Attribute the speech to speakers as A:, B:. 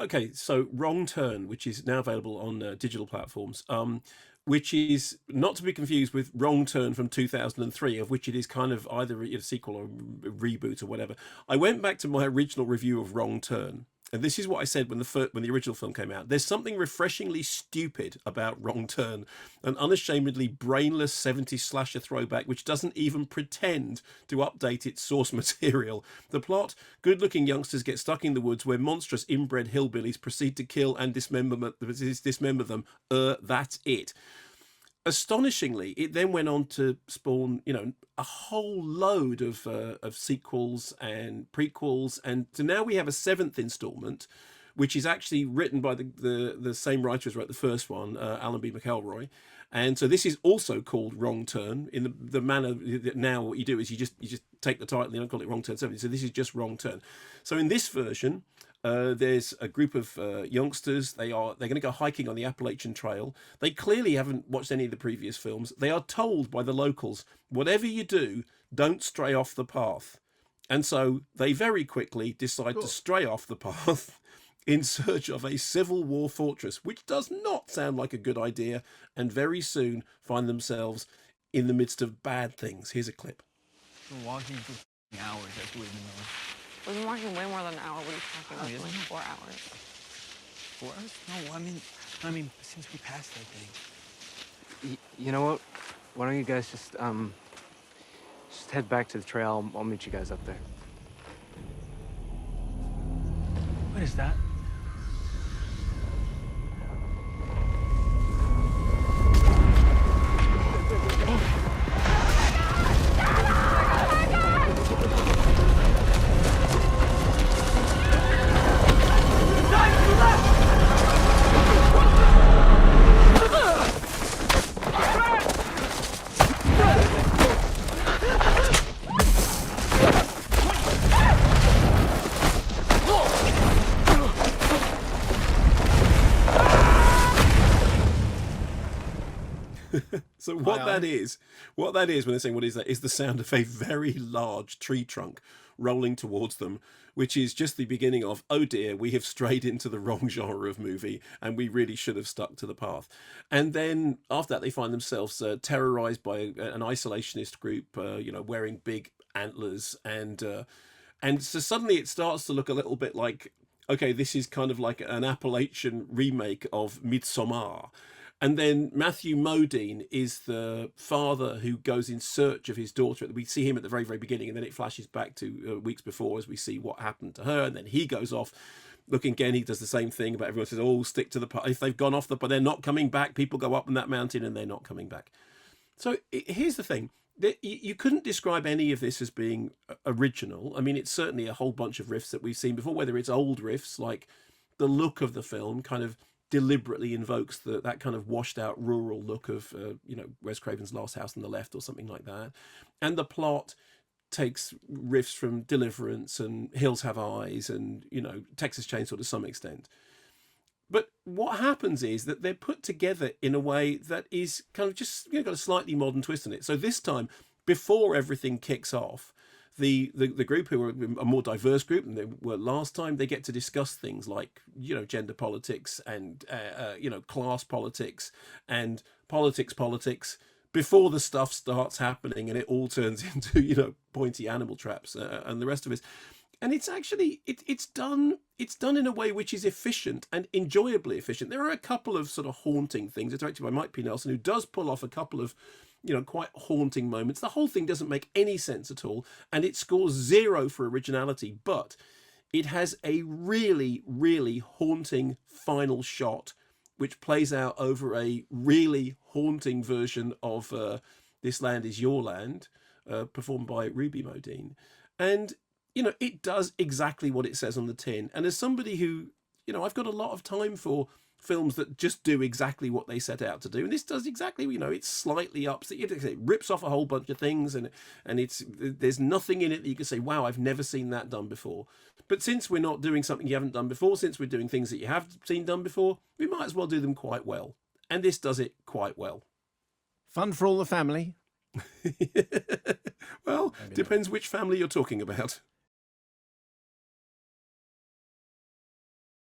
A: Okay, so Wrong Turn, which is now available on digital platforms, which is not to be confused with Wrong Turn from 2003, of which it is kind of either a sequel or a reboot or whatever. I went back to my original review of Wrong Turn, and this is what I said when when the original film came out. There's something refreshingly stupid about Wrong Turn, an unashamedly brainless 70s slasher throwback which doesn't even pretend to update its source material. The plot: good-looking youngsters get stuck in the woods where monstrous inbred hillbillies proceed to kill and dismember them. That's it. Astonishingly, it then went on to spawn, a whole load of sequels and prequels, and so now we have a seventh installment, which is actually written by the same writer as wrote the first one, Alan B. McElroy. And so this is also called Wrong Turn in the manner that now what you do is you just take the title, you don't call it Wrong Turn 70. So this is just Wrong Turn. So in this version, there's a group of youngsters. They're going to go hiking on the Appalachian Trail. They clearly haven't watched any of the previous films. They are told by the locals, whatever you do, don't stray off the path. And so they very quickly decide to stray off the path in search of a Civil War fortress, which does not sound like a good idea, and very soon find themselves in the midst of bad things. Here's a clip.
B: We're walking for hours after we've been there.
C: We've been walking way more than an hour. What are you talking about? Like 4 hours.
B: 4 hours? No, I mean, since we passed that thing.
D: You know what? Why don't you guys just head back to the trail? I'll meet you guys up there.
B: What is that?
A: So what that is when they're saying what is that, is the sound of a very large tree trunk rolling towards them, which is just the beginning of, oh dear, we have strayed into the wrong genre of movie and we really should have stuck to the path. And then after that, they find themselves terrorized by an isolationist group, wearing big antlers, and so suddenly it starts to look a little bit like, okay, this is kind of like an Appalachian remake of Midsommar. And then Matthew Modine is the father who goes in search of his daughter. We see him at the very, very beginning, and then it flashes back to weeks before as we see what happened to her. And then he goes off looking again. He does the same thing, but everyone says, oh, stick to the path. If they've gone off but they're not coming back, people go up on that mountain and they're not coming back. So here's the thing. You couldn't describe any of this as being original. I mean, it's certainly a whole bunch of riffs that we've seen before, whether it's old riffs, like the look of the film kind of deliberately invokes that kind of washed out rural look of Wes Craven's Last House on the Left or something like that, and the plot takes riffs from Deliverance and Hills Have Eyes and Texas Chainsaw to some extent. But what happens is that they're put together in a way that is kind of just got a slightly modern twist in it. So this time, before everything kicks off, the group, who are a more diverse group than they were last time, they get to discuss things like gender politics and class politics and politics before the stuff starts happening and it all turns into pointy animal traps and the rest of it. And it's actually it's done in a way which is efficient and enjoyably efficient. There are a couple of sort of haunting things. It's directed by Mike P. Nelson, who does pull off a couple of quite haunting moments. The whole thing doesn't make any sense at all, and it scores 0 for originality, but it has a really, really haunting final shot, which plays out over a really haunting version of This Land Is Your Land, performed by Ruby Modine. And, it does exactly what it says on the tin. And as somebody who, I've got a lot of time for films that just do exactly what they set out to do, and this does exactly, it's slightly upset. It rips off a whole bunch of things, and there's nothing in it that you can say, wow, I've never seen that done before. But since we're not doing something you haven't done before, since we're doing things that you have seen done before, we might as well do them quite well, and this does it quite well.
E: Fun for all the family.
A: Well, depends which family you're talking about.